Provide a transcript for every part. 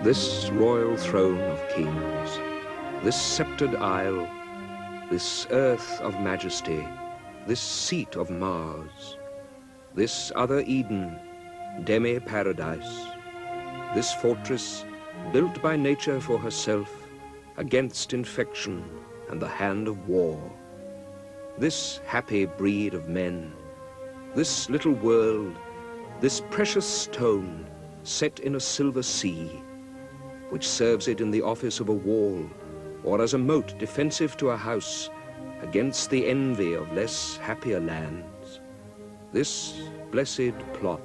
This royal throne of kings, this sceptred isle, this earth of majesty, this seat of Mars, this other Eden, demi-paradise, this fortress built by nature for herself against infection and the hand of war, this happy breed of men, this little world, this precious stone set in a silver sea, which serves it in the office of a wall or as a moat defensive to a house against the envy of less happier lands. This blessed plot,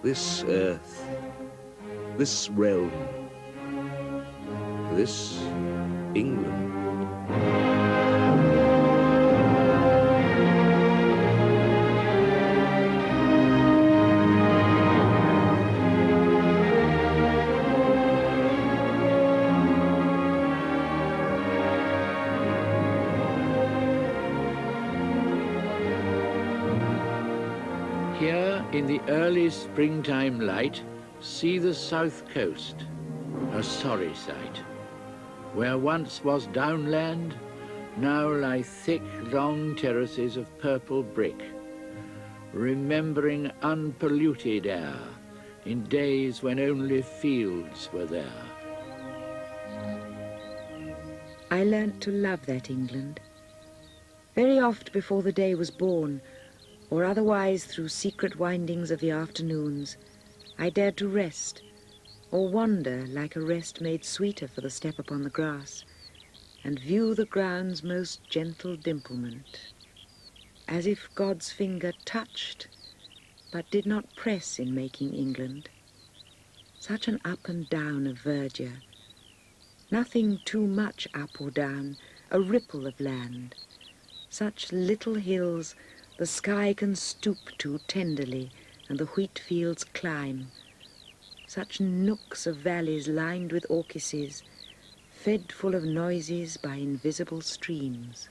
this earth, this realm, this England. Here, in the early springtime light, see the south coast, a sorry sight. Where once was downland, now lie thick, long terraces of purple brick, remembering unpolluted air in days when only fields were there. I learnt to love that England. Very oft before the day was born, or otherwise through secret windings of the afternoons, I dared to rest, or wander like a rest made sweeter for the step upon the grass, and view the ground's most gentle dimplement, as if God's finger touched, but did not press in making England. Such an up and down of verdure, nothing too much up or down, a ripple of land, such little hills the sky can stoop to tenderly, and the wheat fields climb. Such nooks of valleys lined with orchises, fed full of noises by invisible streams.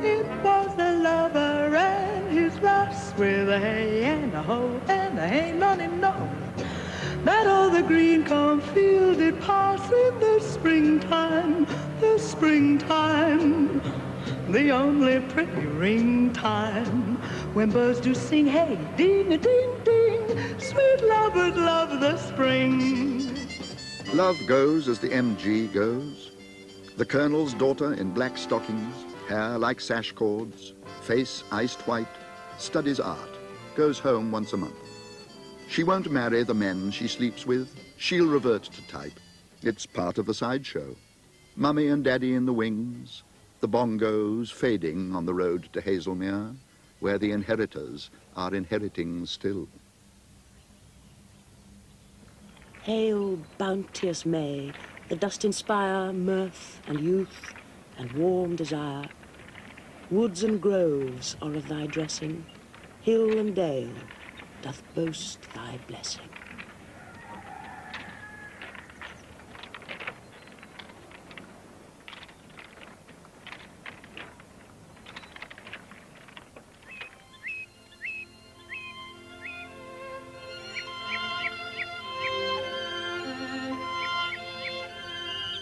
It was a lover and his lass with a hay and a hoe and a hay none enough. That all the green cornfield did pass in the springtime, the only pretty ring time, when birds do sing, hey, ding-a-ding-ding, sweet lovers love the spring. Love goes as the MG goes. The colonel's daughter in black stockings, hair like sash cords, face iced white, studies art, goes home once a month. She won't marry the men she sleeps with. She'll revert to type. It's part of the sideshow. Mummy and Daddy in the wings, the bongos fading on the road to Hazelmere, where the inheritors are inheriting still. Hail, bounteous May, the dost inspire mirth and youth and warm desire. Woods and groves are of thy dressing, hill and dale doth boast thy blessing.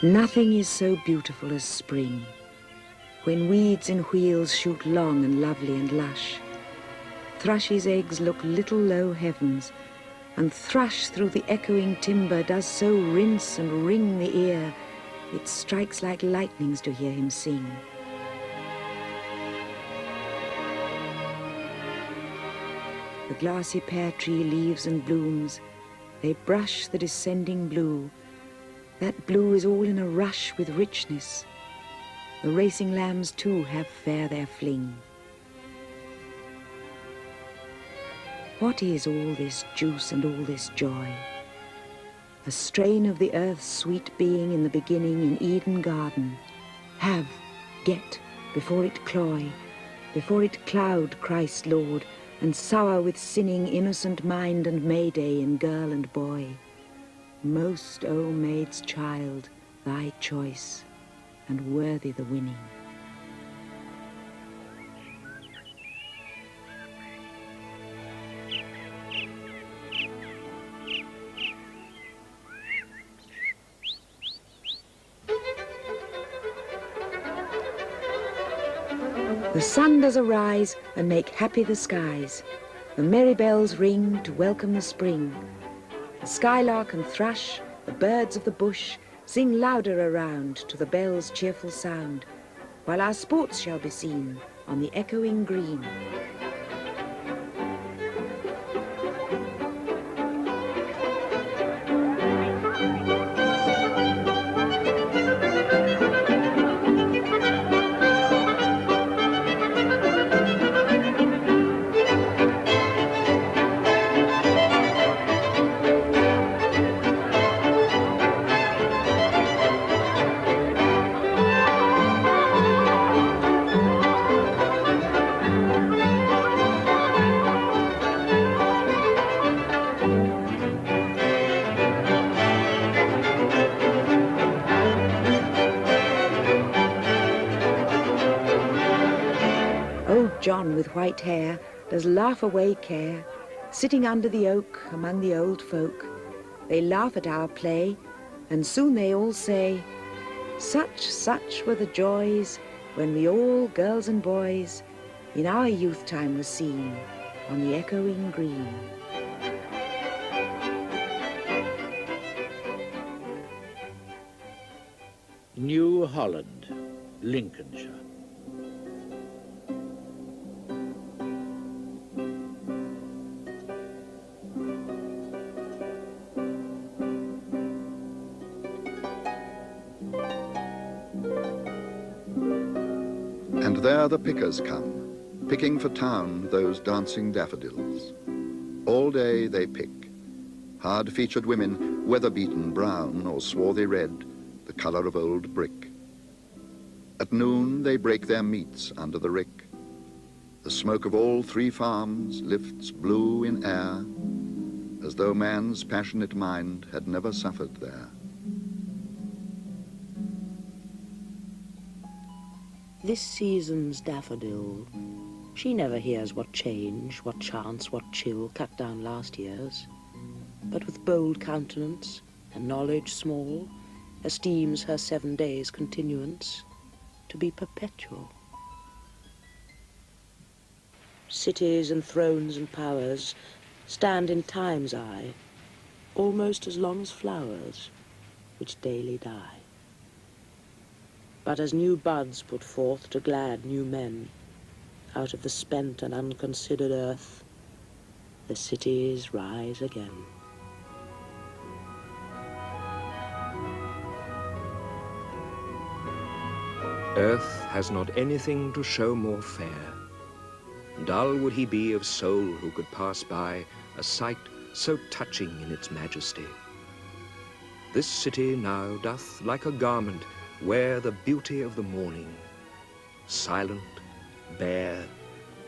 Nothing is so beautiful as spring, when weeds in wheels shoot long and lovely and lush. Thrushes' eggs look little low heavens, and thrush through the echoing timber does so rinse and ring the ear, it strikes like lightnings to hear him sing. The glassy pear tree leaves and blooms, they brush the descending blue. That blue is all in a rush with richness. The racing lambs too have fair their fling. What is all this juice and all this joy? A strain of the earth's sweet being in the beginning in Eden garden. Have, get, before it cloy, before it cloud Christ Lord, and sour with sinning innocent mind and Mayday in girl and boy. Most, O maid's child, thy choice, and worthy the winning. The sun does arise and make happy the skies. The merry bells ring to welcome the spring. The skylark and thrush, the birds of the bush, sing louder around to the bells' cheerful sound, while our sports shall be seen on the echoing green. John with white hair does laugh away care, sitting under the oak among the old folk. They laugh at our play, and soon they all say, such were the joys when we all, girls and boys, in our youth time were seen on the echoing green. New Holland, Lincolnshire. And there the pickers come, picking for town those dancing daffodils. All day they pick. Hard-featured women, weather-beaten brown or swarthy red, the colour of old brick. At noon they break their meats under the rick. The smoke of all three farms lifts blue in air, as though man's passionate mind had never suffered there. This season's daffodil, she never hears what change, what chance, what chill cut down last year's, but with bold countenance and knowledge small, esteems her 7 days' continuance to be perpetual. Cities and thrones and powers stand in time's eye, almost as long as flowers, which daily die. But as new buds put forth to glad new men, out of the spent and unconsidered earth, the cities rise again. Earth has not anything to show more fair. Dull would he be of soul who could pass by a sight so touching in its majesty. This city now doth like a garment wear the beauty of the morning. Silent, bare,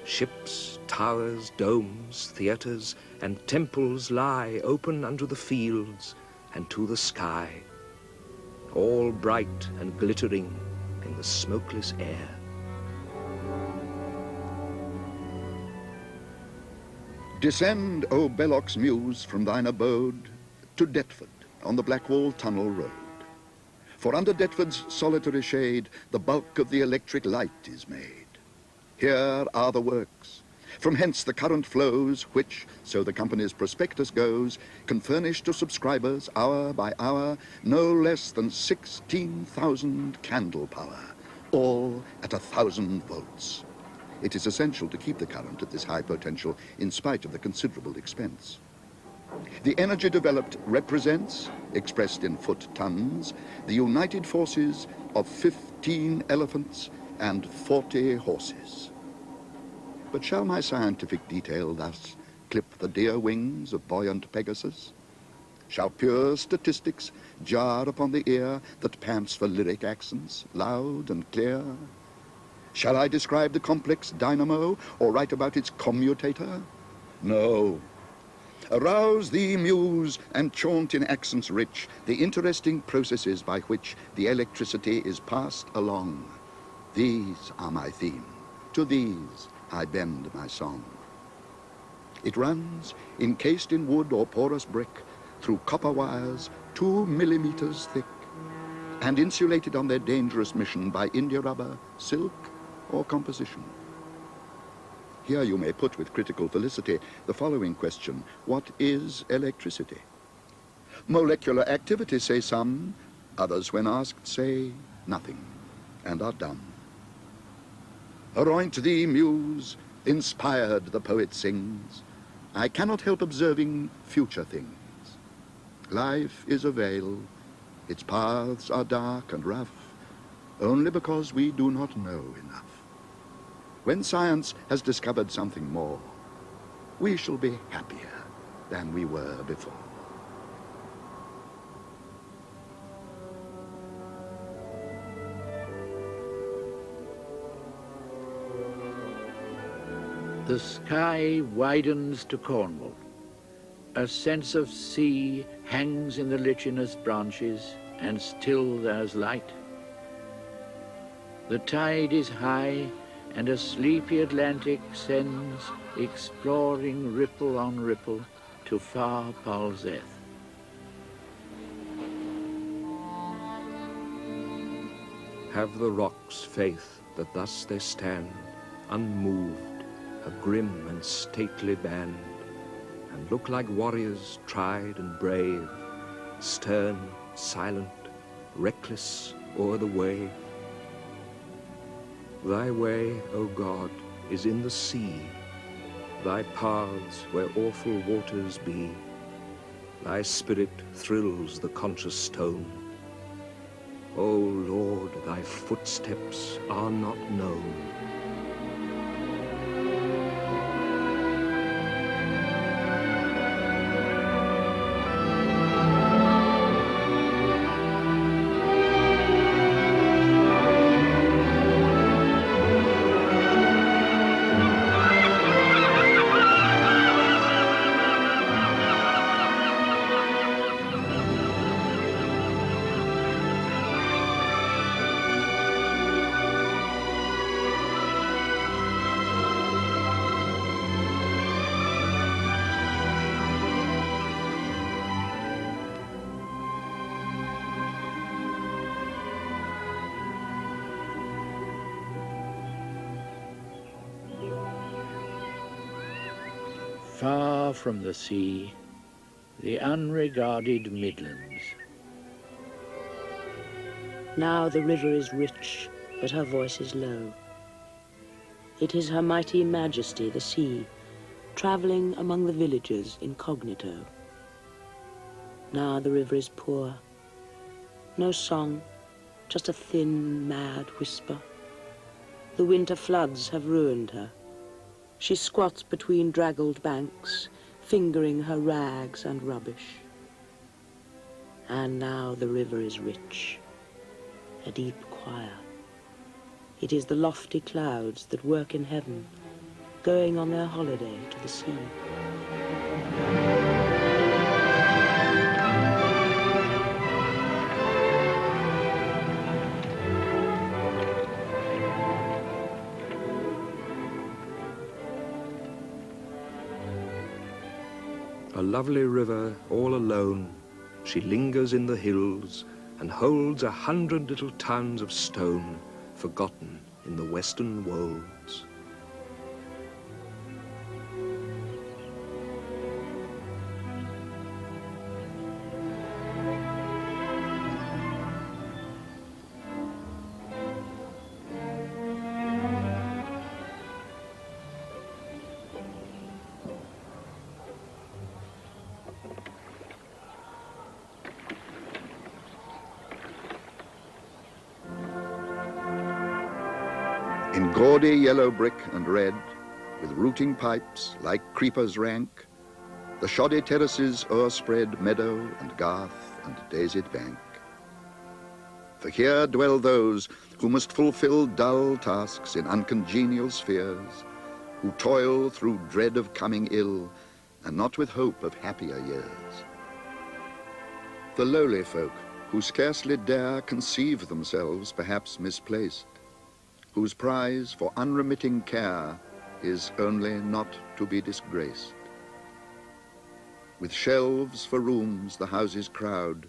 ships, towers, domes, theatres, and temples lie open unto the fields and to the sky, all bright and glittering in the smokeless air. Descend, O Belloc's muse, from thine abode to Deptford on the Blackwall Tunnel Road. For under Deptford's solitary shade the bulk of the electric light is made. Here are the works. From hence the current flows, which, so the company's prospectus goes, can furnish to subscribers, hour by hour, no less than 16,000 candle power, all at 1,000 volts. It is essential to keep the current at this high potential in spite of the considerable expense. The energy developed represents, expressed in foot-tons, the united forces of 15 elephants and 40 horses. But shall my scientific detail thus clip the dear wings of buoyant Pegasus? Shall pure statistics jar upon the ear that pants for lyric accents, loud and clear? Shall I describe the complex dynamo or write about its commutator? No. Arouse thee, muse, and chaunt in accents rich the interesting processes by which the electricity is passed along. These are my theme. To these I bend my song. It runs, encased in wood or porous brick, through copper wires 2 millimeters thick, and insulated on their dangerous mission by India rubber, silk, or composition? Here you may put with critical felicity the following question: what is electricity? Molecular activity, say some. Others, when asked, say nothing, and are dumb. Aroint thee, muse, inspired the poet sings, I cannot help observing future things. Life is a veil, its paths are dark and rough, only because we do not know enough. When science has discovered something more, we shall be happier than we were before. The sky widens to Cornwall. A sense of sea hangs in the lichenous branches, and still there's light. The tide is high, and a sleepy Atlantic sends exploring ripple on ripple to far Polzeth. Have the rocks faith that thus they stand, unmoved, a grim and stately band, and look like warriors tried and brave, stern, silent, reckless o'er the wave. Thy way, O God, is in the sea, thy paths where awful waters be. Thy spirit thrills the conscious stone. O Lord, thy footsteps are not known. Far from the sea, the unregarded Midlands. Now the river is rich, but her voice is low. It is her mighty majesty, the sea, travelling among the villages incognito. Now the river is poor. No song, just a thin, mad whisper. The winter floods have ruined her. She squats between draggled banks, fingering her rags and rubbish. And now the river is rich, a deep choir. It is the lofty clouds that work in heaven, going on their holiday to the sea. A lovely river, all alone, she lingers in the hills and holds 100 little towns of stone, forgotten in the western wolds. In gaudy yellow brick and red, with rooting pipes like creepers rank, the shoddy terraces o'erspread meadow and garth and daisied bank. For here dwell those who must fulfill dull tasks in uncongenial spheres, who toil through dread of coming ill and not with hope of happier years. The lowly folk who scarcely dare conceive themselves perhaps misplaced, whose prize for unremitting care is only not to be disgraced. With shelves for rooms the houses crowd,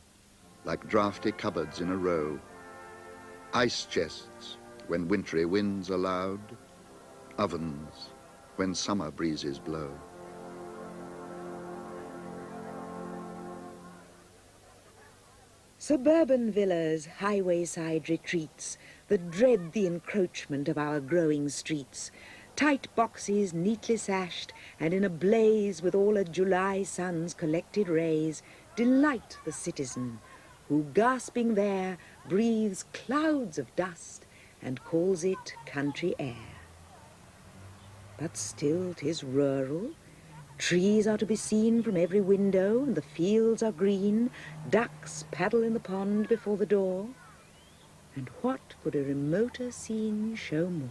like draughty cupboards in a row, ice chests, when wintry winds are loud, ovens when summer breezes blow. Suburban villas, highway-side retreats that dread the encroachment of our growing streets, tight boxes neatly sashed and in a blaze with all a July sun's collected rays, delight the citizen who, gasping there, breathes clouds of dust and calls it country air. But still 'tis rural. Trees are to be seen from every window, and the fields are green. Ducks paddle in the pond before the door. And what could a remoter scene show more?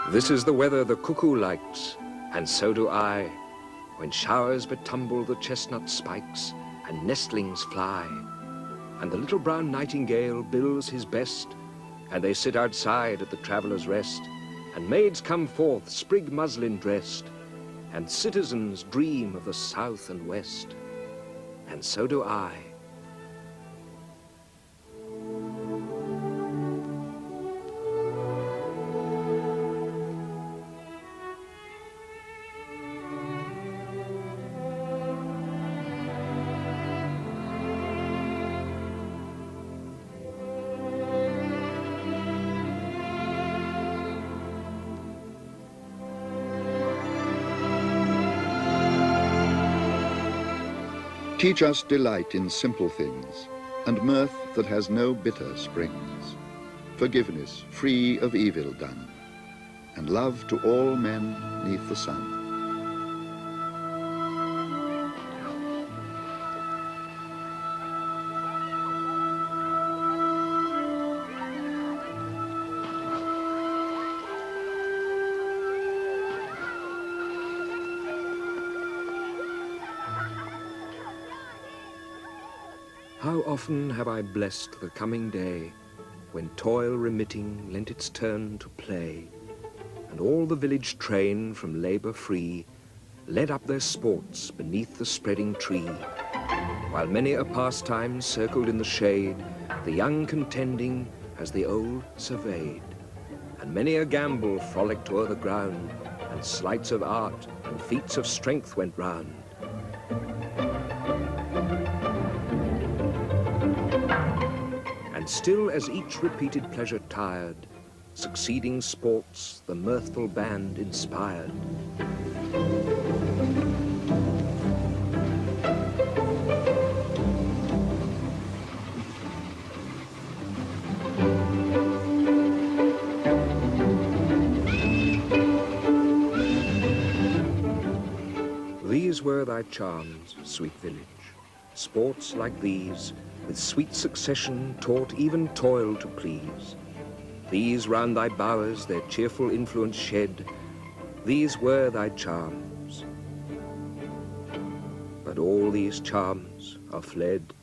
This is the weather the cuckoo likes, and so do I, when showers betumble the chestnut spikes and nestlings fly, and the little brown nightingale bills his best, and they sit outside at the traveller's rest, and maids come forth sprig muslin dressed, and citizens dream of the south and west, and so do I. Teach us delight in simple things, and mirth that has no bitter springs, forgiveness free of evil done, and love to all men neath the sun. How often have I blessed the coming day, when toil remitting lent its turn to play, and all the village train from labour free led up their sports beneath the spreading tree, while many a pastime circled in the shade, the young contending as the old surveyed, and many a gambol frolicked o'er the ground, and sleights of art and feats of strength went round. And still as each repeated pleasure tired, succeeding sports the mirthful band inspired. These were thy charms, sweet village, sports like these, with sweet succession taught even toil to please. These round thy bowers their cheerful influence shed, these were thy charms. But all these charms are fled.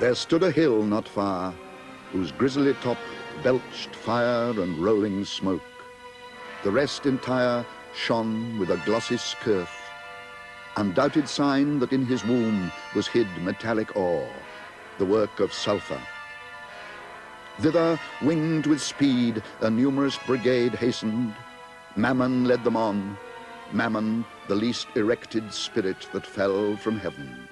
There stood a hill not far, whose grisly top belched fire and rolling smoke. The rest entire shone with a glossy scurf, undoubted sign that in his womb was hid metallic ore, the work of sulphur. Thither, winged with speed, a numerous brigade hastened. Mammon led them on, Mammon, the least erected spirit that fell from heaven.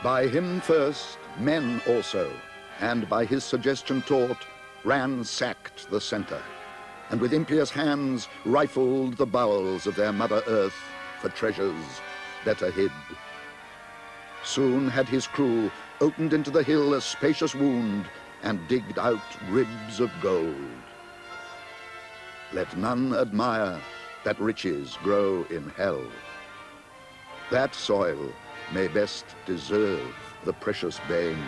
By him first, men also, and by his suggestion taught, ransacked the center, and with impious hands rifled the bowels of their Mother Earth for treasures better hid. Soon had his crew opened into the hill a spacious wound and digged out ribs of gold. Let none admire that riches grow in hell. That soil may best deserve the precious bane.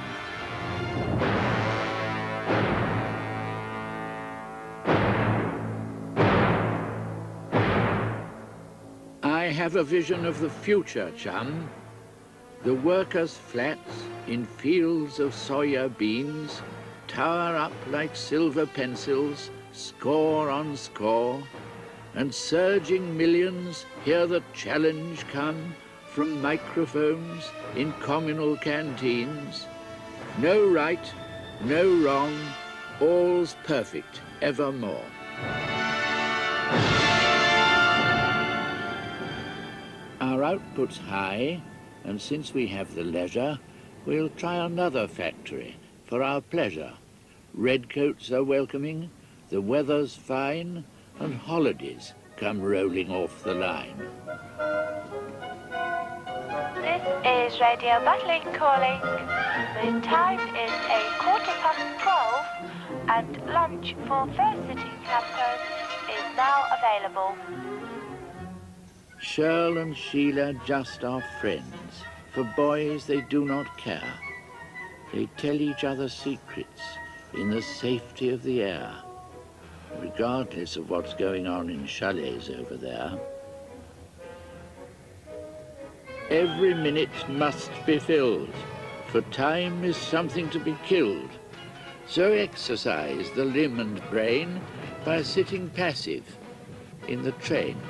I have a vision of the future, chum. The workers' flats in fields of soya beans tower up like silver pencils, score on score, and surging millions hear the challenge come from microphones in communal canteens. No right, no wrong, all's perfect evermore. Our output's high, and since we have the leisure, we'll try another factory for our pleasure. Redcoats are welcoming, the weather's fine, and holidays come rolling off the line. This is Radio Battling calling. The time is 12:15, and lunch for first sitting campers is now available. Shirl and Sheila just are friends. For boys they do not care. They tell each other secrets in the safety of the air, regardless of what's going on in chalets over there. Every minute must be filled, for time is something to be killed. So exercise the limb and brain by sitting passive in the train.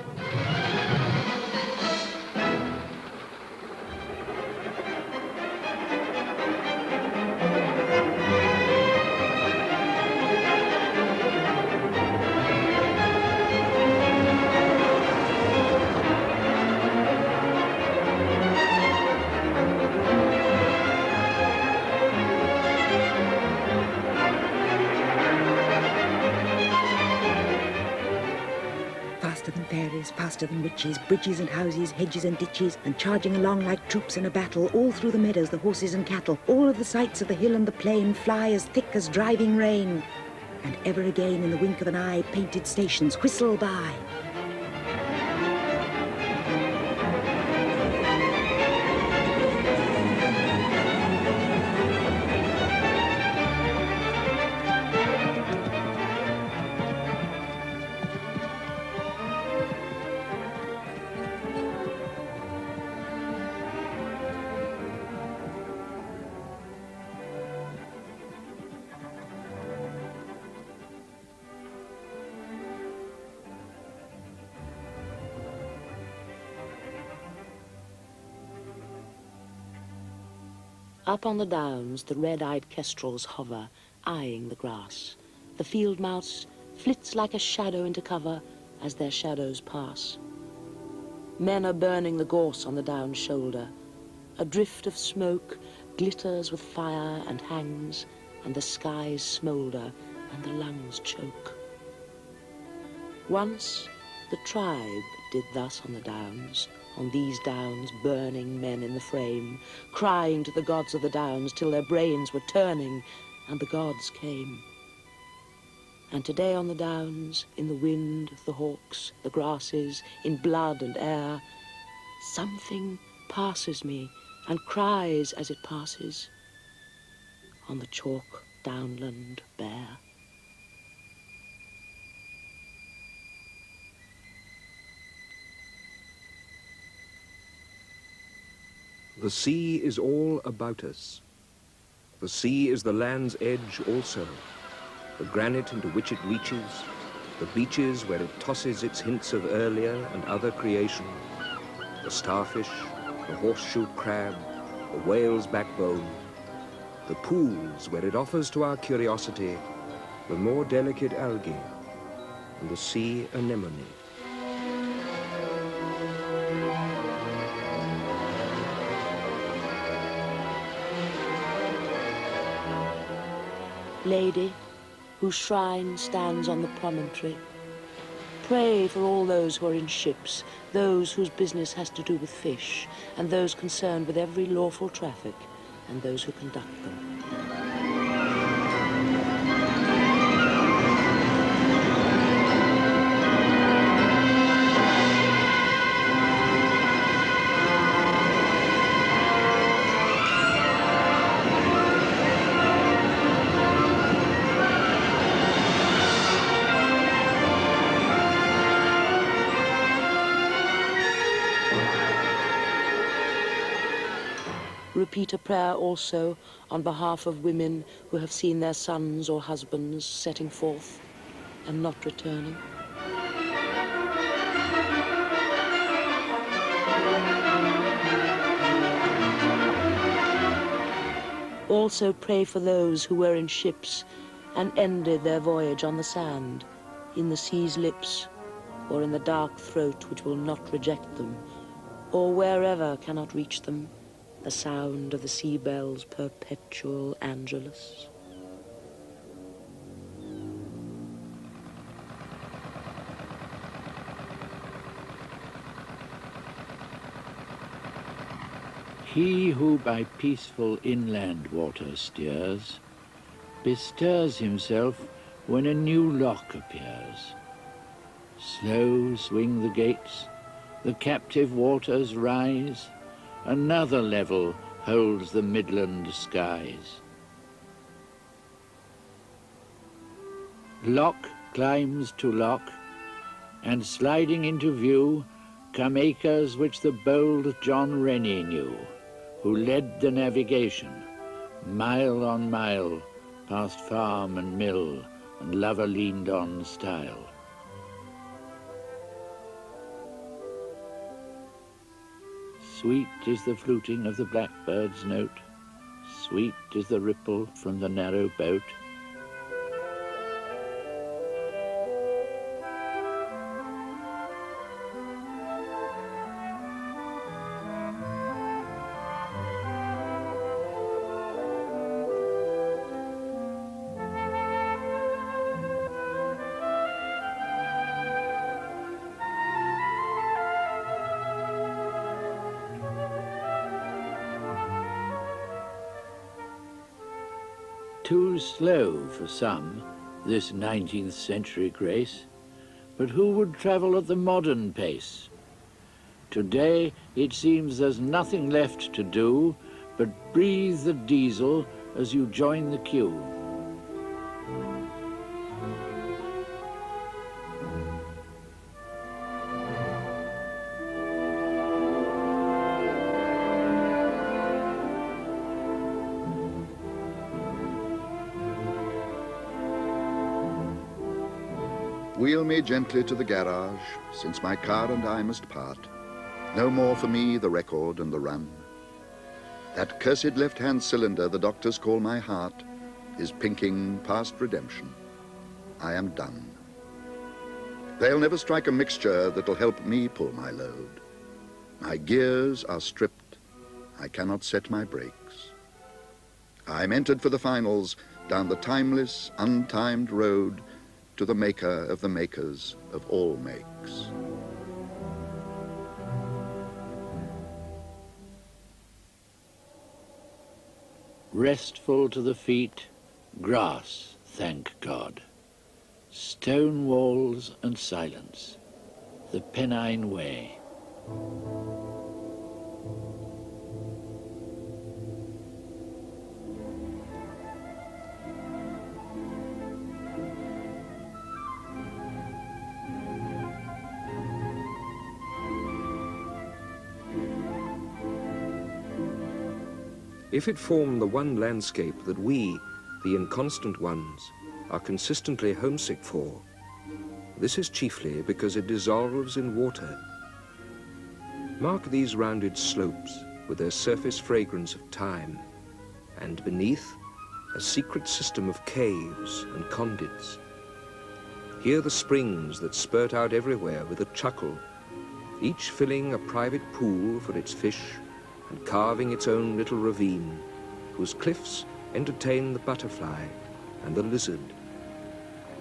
Faster than witches, bridges and houses, hedges and ditches, and charging along like troops in a battle, all through the meadows, the horses and cattle, all of the sights of the hill and the plain fly as thick as driving rain. And ever again, in the wink of an eye, painted stations whistle by. Up on the downs, the red-eyed kestrels hover, eyeing the grass. The field mouse flits like a shadow into cover as their shadows pass. Men are burning the gorse on the down shoulder. A drift of smoke glitters with fire and hangs, and the skies smoulder and the lungs choke. Once the tribe did thus on the downs, on these downs burning men in the frame, crying to the gods of the downs till their brains were turning, and the gods came. And today on the downs, in the wind, the hawks, the grasses, in blood and air, something passes me and cries as it passes on the chalk downland bare. The sea is all about us. The sea is the land's edge also, the granite into which it reaches, the beaches where it tosses its hints of earlier and other creation, the starfish, the horseshoe crab, the whale's backbone, the pools where it offers to our curiosity the more delicate algae, and the sea anemone. Lady, whose shrine stands on the promontory, Pray for all those who are in ships, those whose business has to do with fish, and those concerned with every lawful traffic, and those who conduct them. Repeat a prayer also on behalf of women who have seen their sons or husbands setting forth and not returning. Also pray for those who were in ships and ended their voyage on the sand, in the sea's lips, or in the dark throat which will not reject them, or wherever cannot reach them the sound of the sea bell's perpetual Angelus. He who by peaceful inland water steers, bestirs himself when a new lock appears. Slow swing the gates, the captive waters rise, another level holds the midland skies. Lock climbs to lock, and sliding into view come acres which the bold John Rennie knew, who led the navigation, mile on mile, past farm and mill and lover leaned on stile. Sweet is the fluting of the blackbird's note, sweet is the ripple from the narrow boat. Too slow for some, this 19th century grace, but who would travel at the modern pace? Today it seems there's nothing left to do but breathe the diesel as you join the queue. Wheel me gently to the garage, since my car and I must part. No more for me the record and the run. That cursed left-hand cylinder the doctors call my heart is pinking past redemption. I am done. They'll never strike a mixture that'll help me pull my load. My gears are stripped. I cannot set my brakes. I'm entered for the finals down the timeless, untimed road to the maker of the makers of all makes. Restful to the feet, grass, thank God. Stone walls and silence, the Pennine Way. If it form the one landscape that we, the inconstant ones, are consistently homesick for, this is chiefly because it dissolves in water. Mark these rounded slopes with their surface fragrance of time, and beneath, a secret system of caves and conduits. Hear the springs that spurt out everywhere with a chuckle, each filling a private pool for its fish and carving its own little ravine, whose cliffs entertain the butterfly and the lizard.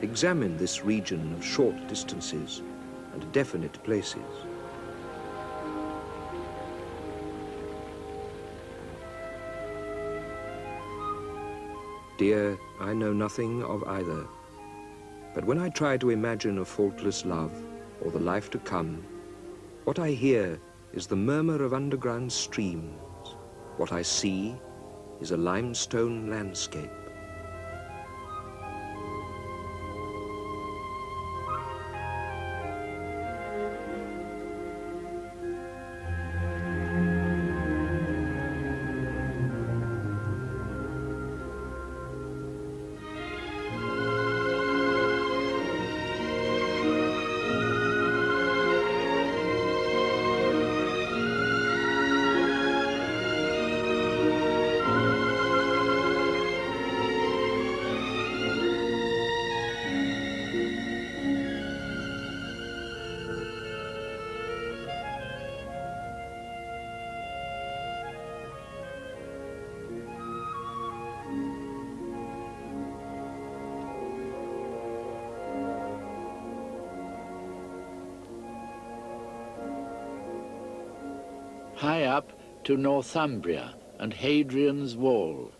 Examine this region of short distances, and definite places. Dear, I know nothing of either. But when I try to imagine a faultless love or the life to come, what I hear is the murmur of underground streams. What I see is a limestone landscape. High up to Northumbria and Hadrian's Wall,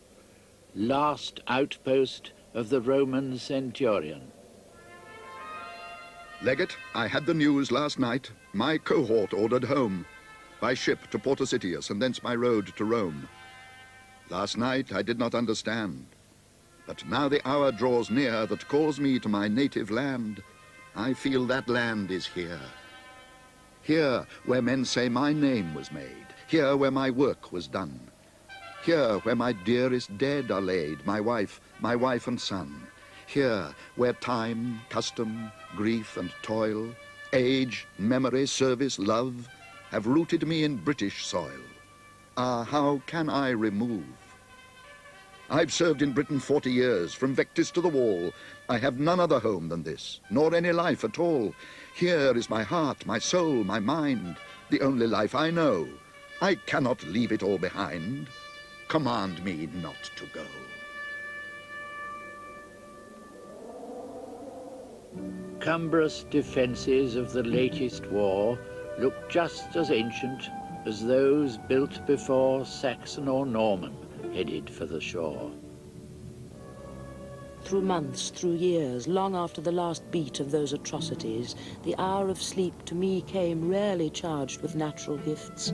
last outpost of the Roman centurion. Legate, I had the news last night. My cohort ordered home, by ship to Porto Sitius and thence by road to Rome. Last night I did not understand, but now the hour draws near that calls me to my native land. I feel that land is here. Here where men say my name was made, here where my work was done, here where my dearest dead are laid, my wife and son, here where time, custom, grief and toil, age, memory, service, love have rooted me in British soil. Ah, how can I remove? I've served in Britain 40 years, from Vectis to the wall. I have none other home than this, nor any life at all. Here is my heart, my soul, my mind, the only life I know. I cannot leave it all behind. Command me not to go. Cumbrous defences of the latest war look just as ancient as those built before Saxon or Norman headed for the shore. Through months, through years, long after the last beat of those atrocities, the hour of sleep to me came rarely charged with natural gifts.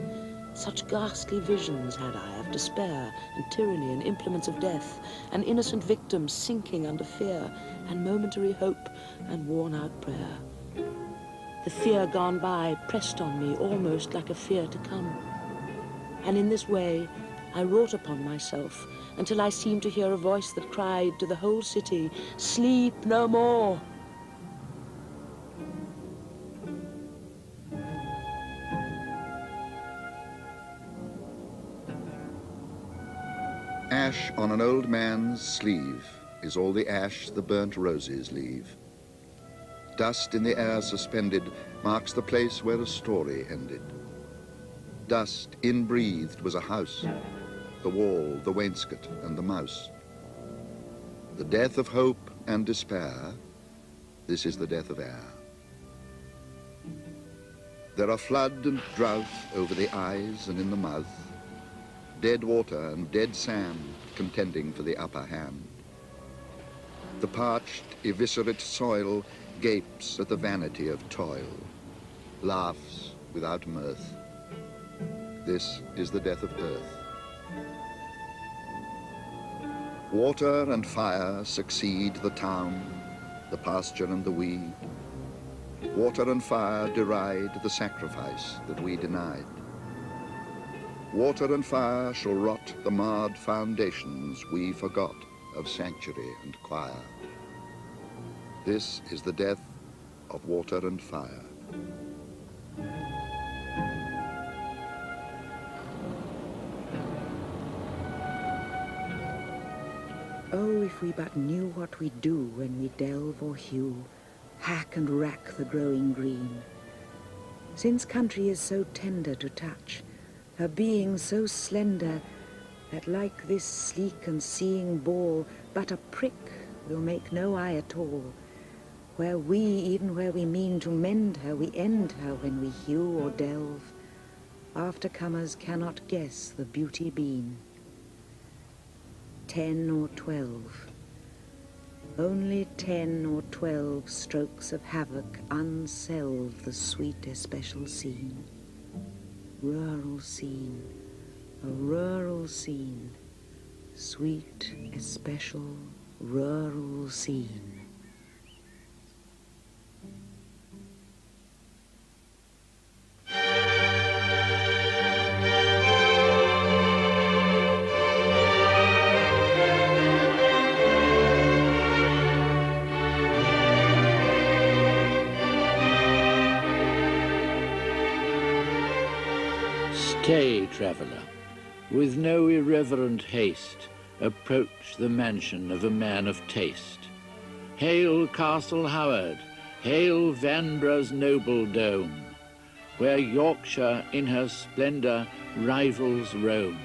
Such ghastly visions had I of despair and tyranny and implements of death, and innocent victims sinking under fear, and momentary hope and worn-out prayer. The fear gone by pressed on me almost like a fear to come. And in this way, I wrought upon myself until I seemed to hear a voice that cried to the whole city, "Sleep no more!" Ash on an old man's sleeve is all the ash the burnt roses leave. Dust in the air suspended marks the place where a story ended. Dust inbreathed was a house, the wall, the wainscot, and the mouse. The death of hope and despair, this is the death of air. There are flood and drought over the eyes and in the mouth, dead water and dead sand contending for the upper hand. The parched, eviscerate soil gapes at the vanity of toil, laughs without mirth. This is the death of earth. Water and fire succeed the town, the pasture and the weed. Water and fire deride the sacrifice that we denied. Water and fire shall rot the marred foundations we forgot of sanctuary and choir. This is the death of water and fire. Oh, if we but knew what we do when we delve or hew, hack and rack the growing green. Since country is so tender to touch, her being so slender, that like this sleek and seeing ball, but a prick will make no eye at all. Where we, even where we mean to mend her, we end her when we hew or delve. Aftercomers cannot guess the beauty been. 10 or 12. Only 10 or 12 strokes of havoc unselve the sweet especial scene. Rural scene, a rural scene, sweet especial rural scene. Stay, traveller, with no irreverent haste, approach the mansion of a man of taste. Hail Castle Howard, hail Vanbragh's noble dome, where Yorkshire in her splendour rivals Rome.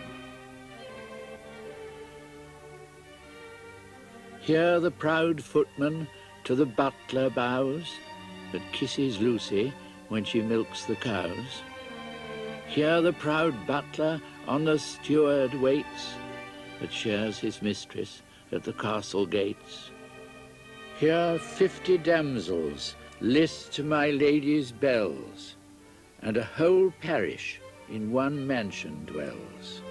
Here the proud footman to the butler bows, that kisses Lucy when she milks the cows. Here the proud butler on the steward waits, that shares his mistress at the castle gates. Here 50 damsels list my lady's bells, and a whole parish in one mansion dwells.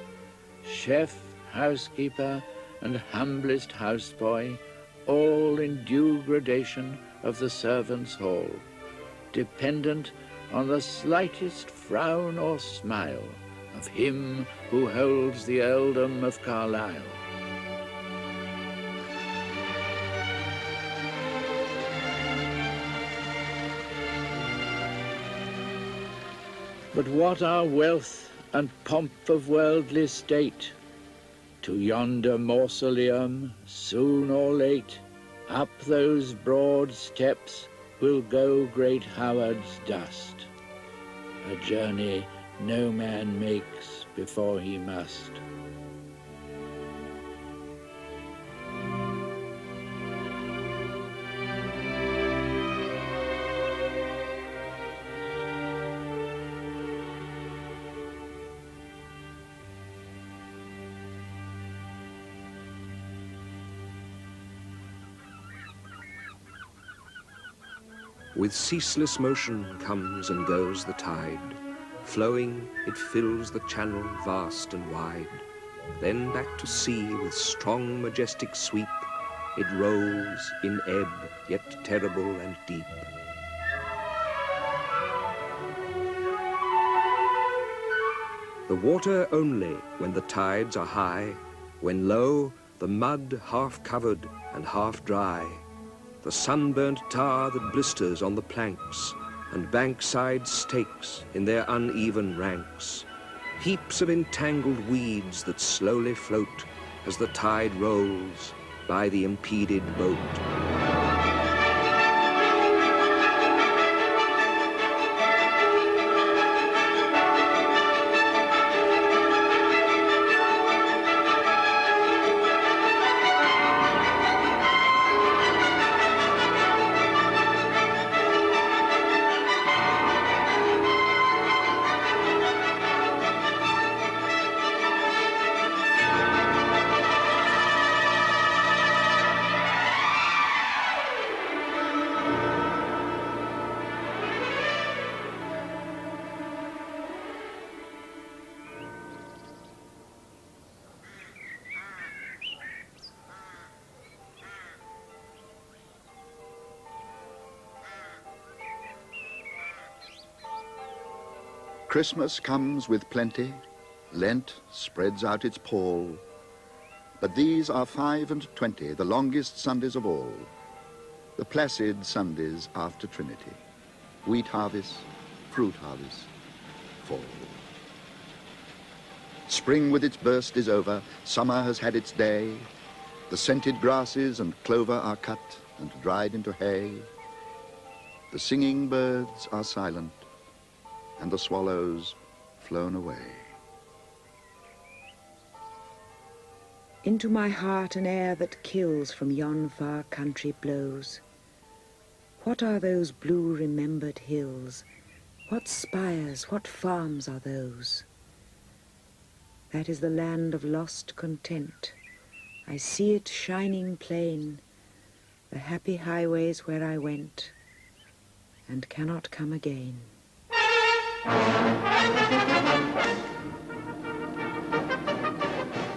Chef, housekeeper, and humblest houseboy, all in due gradation of the servants' hall, dependent on the slightest frown or smile of him who holds the earldom of Carlisle. But what are wealth and pomp of worldly state? To yonder mausoleum, soon or late, up those broad steps will go great Howard's dust, a journey no man makes before he must. With ceaseless motion comes and goes the tide. Flowing, it fills the channel vast and wide. Then back to sea with strong majestic sweep, it rolls in ebb, yet terrible and deep. The water only, when the tides are high, when low, the mud half covered and half dry, the sunburnt tar that blisters on the planks, and bankside stakes in their uneven ranks, heaps of entangled weeds that slowly float as the tide rolls by the impeded boat. Christmas comes with plenty, Lent spreads out its pall, but these are 5 and 20, the longest Sundays of all, the placid Sundays after Trinity, wheat harvest, fruit harvest, fall. Spring with its burst is over, summer has had its day, the scented grasses and clover are cut and dried into hay, the singing birds are silent, and the swallows flown away. Into my heart an air that kills from yon far country blows. What are those blue remembered hills? What spires, what farms are those? That is the land of lost content. I see it shining plain, the happy highways where I went, and cannot come again.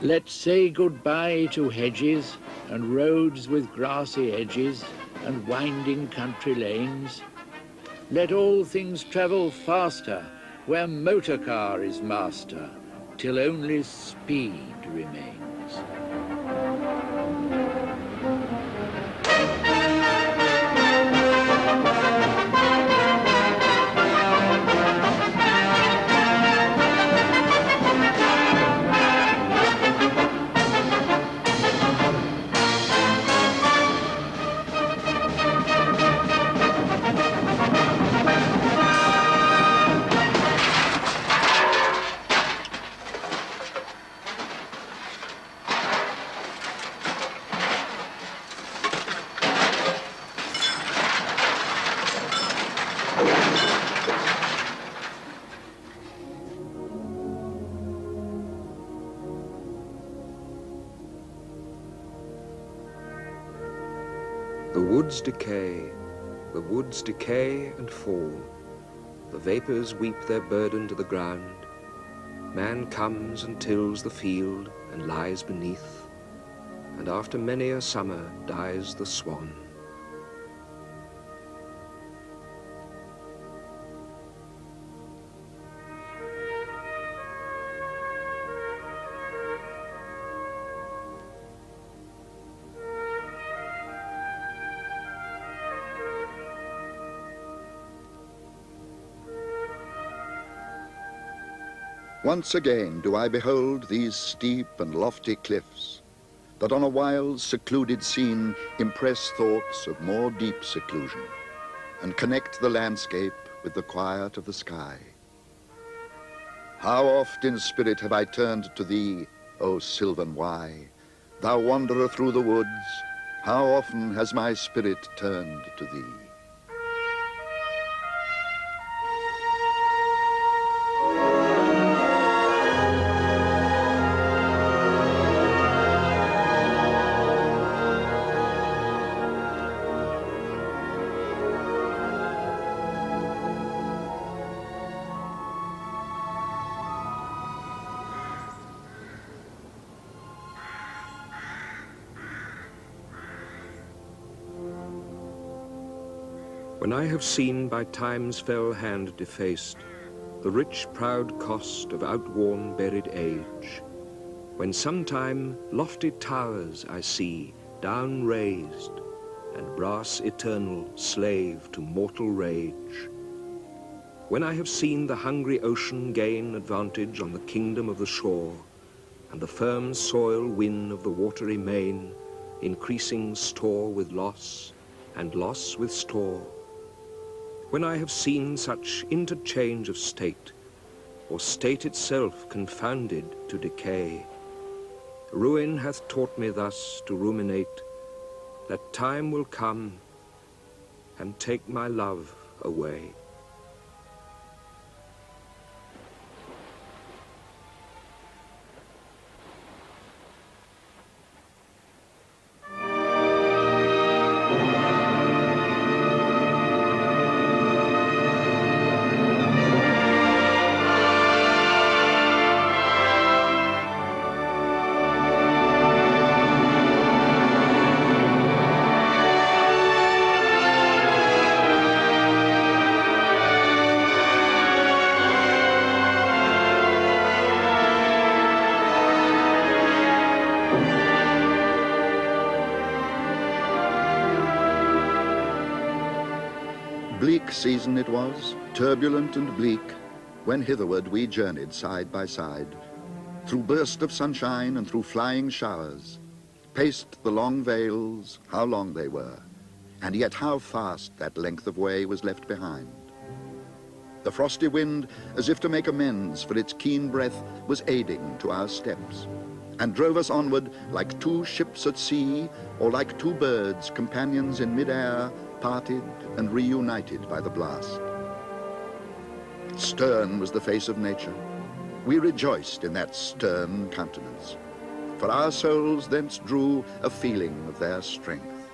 Let's say goodbye to hedges and roads with grassy edges and winding country lanes. Let all things travel faster where motor car is master, till only speed remains. The woods decay and fall. The vapours weep their burden to the ground. Man comes and tills the field and lies beneath, and after many a summer dies the swan. Once again do I behold these steep and lofty cliffs, that on a wild, secluded scene impress thoughts of more deep seclusion, and connect the landscape with the quiet of the sky. How oft in spirit have I turned to thee, O sylvan Wye, thou wanderer through the woods, how often has my spirit turned to thee. When I have seen by time's fell hand defaced the rich proud cost of outworn buried age, when sometime lofty towers I see down raised, and brass eternal slave to mortal rage, when I have seen the hungry ocean gain advantage on the kingdom of the shore, and the firm soil win of the watery main, increasing store with loss, and loss with store, when I have seen such interchange of state, or state itself confounded to decay, ruin hath taught me thus to ruminate, that time will come and take my love away. Bleak season it was, turbulent and bleak, when hitherward we journeyed side by side, through burst of sunshine and through flying showers, paced the long vales, how long they were, and yet how fast that length of way was left behind. The frosty wind, as if to make amends for its keen breath, was aiding to our steps, and drove us onward like two ships at sea, or like two birds, companions in mid-air, parted and reunited by the blast. Stern was the face of nature. We rejoiced in that stern countenance, for our souls thence drew a feeling of their strength.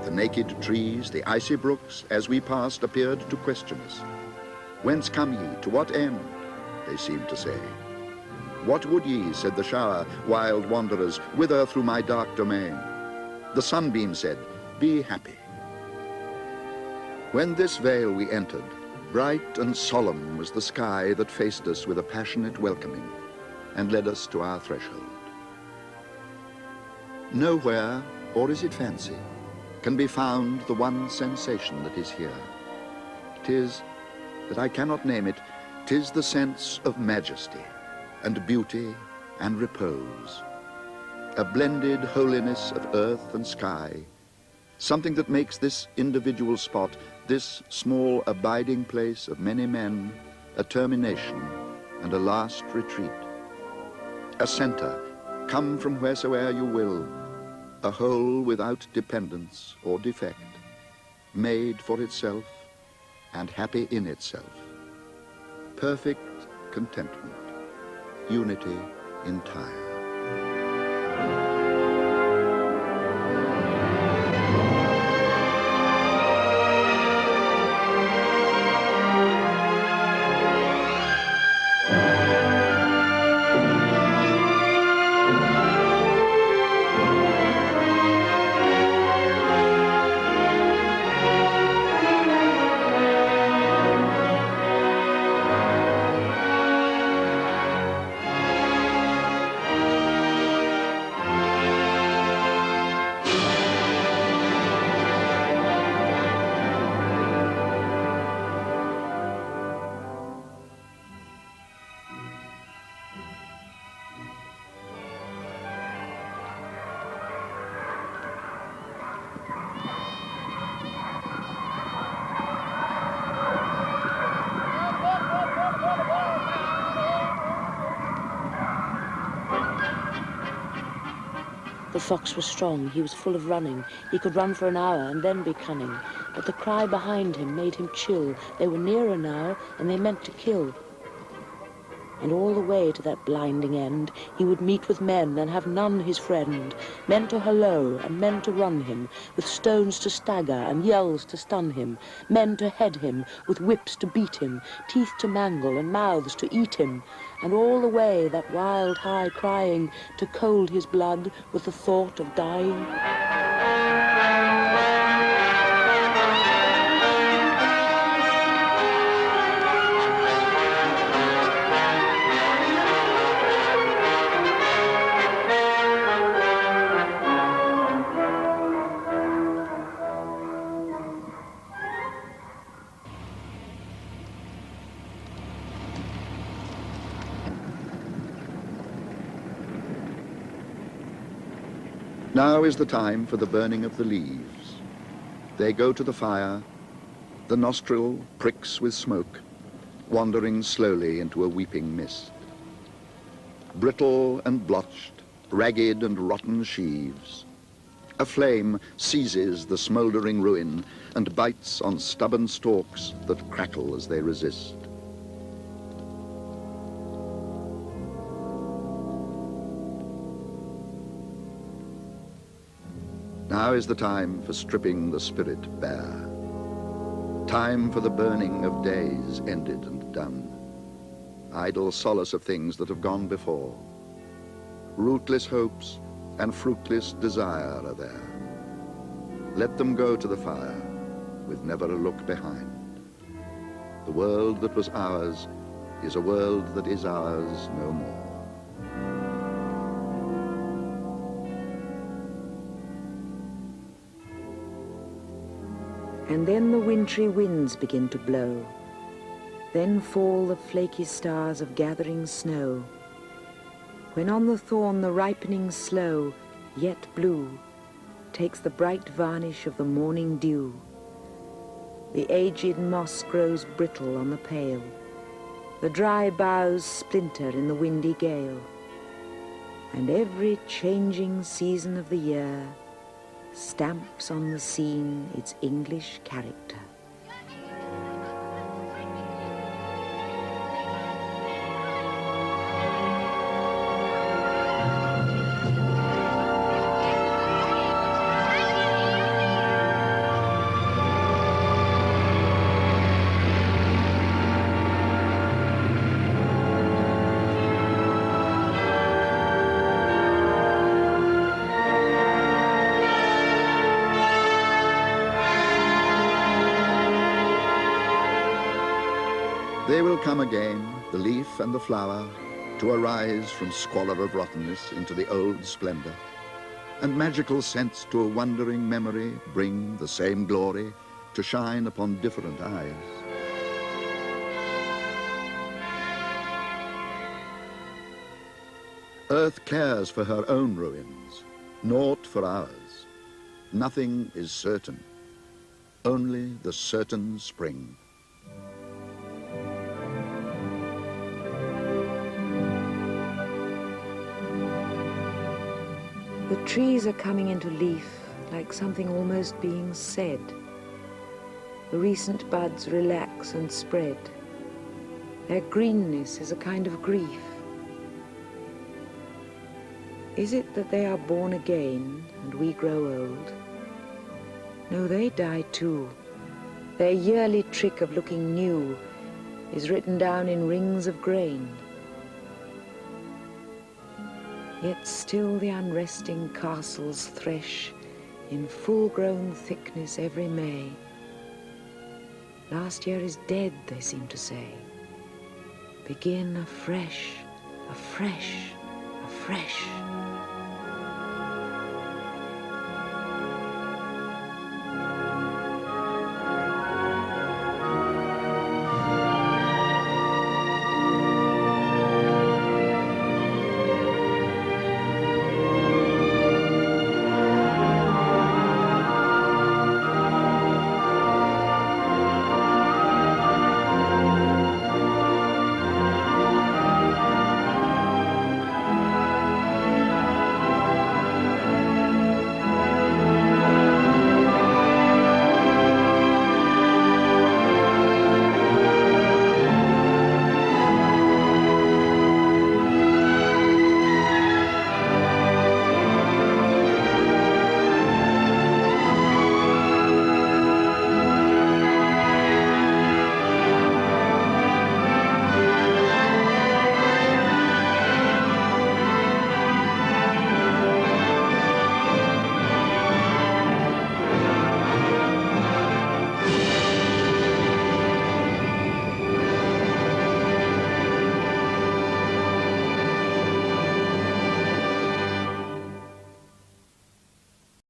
The naked trees, the icy brooks, as we passed, appeared to question us. Whence come ye? To what end? They seemed to say. What would ye, said the shower, wild wanderers, whither through my dark domain? The sunbeam said, be happy. When this vale we entered, bright and solemn was the sky that faced us with a passionate welcoming and led us to our threshold. Nowhere, or is it fancy, can be found the one sensation that is here. 'Tis, that I cannot name it, 'tis the sense of majesty and beauty and repose, a blended holiness of earth and sky, something that makes this individual spot, this small abiding place of many men, a termination and a last retreat, a center, come from wheresoe'er you will, a whole without dependence or defect, made for itself and happy in itself, perfect contentment, unity entire. The fox was strong, he was full of running. He could run for an hour and then be cunning. But the cry behind him made him chill. They were nearer now, and they meant to kill. And all the way to that blinding end, he would meet with men and have none his friend. Men to holloa and men to run him, with stones to stagger and yells to stun him. Men to head him, with whips to beat him, teeth to mangle and mouths to eat him. And all the way that wild high crying to cold his blood with the thought of dying. Now is the time for the burning of the leaves. They go to the fire, the nostril pricks with smoke, wandering slowly into a weeping mist. Brittle and blotched, ragged and rotten sheaves. A flame seizes the smouldering ruin and bites on stubborn stalks that crackle as they resist. Now is the time for stripping the spirit bare. Time for the burning of days ended and done. Idle solace of things that have gone before. Rootless hopes and fruitless desire are there. Let them go to the fire with never a look behind. The world that was ours is a world that is ours no more. And then the wintry winds begin to blow. Then fall the flaky stars of gathering snow. When on the thorn the ripening sloe, yet blue, takes the bright varnish of the morning dew. The aged moss grows brittle on the pale. The dry boughs splinter in the windy gale. And every changing season of the year stamps on the scene its English character. They will come again, the leaf and the flower, to arise from squalor of rottenness into the old splendor, and magical sense to a wondering memory bring the same glory to shine upon different eyes. Earth cares for her own ruins, naught for ours. Nothing is certain, only the certain spring. The trees are coming into leaf like something almost being said. The recent buds relax and spread. Their greenness is a kind of grief. Is it that they are born again and we grow old? No, they die too. Their yearly trick of looking new is written down in rings of grain. Yet still the unresting castles thresh in full-grown thickness every May. Last year is dead, they seem to say. Begin afresh, afresh, afresh.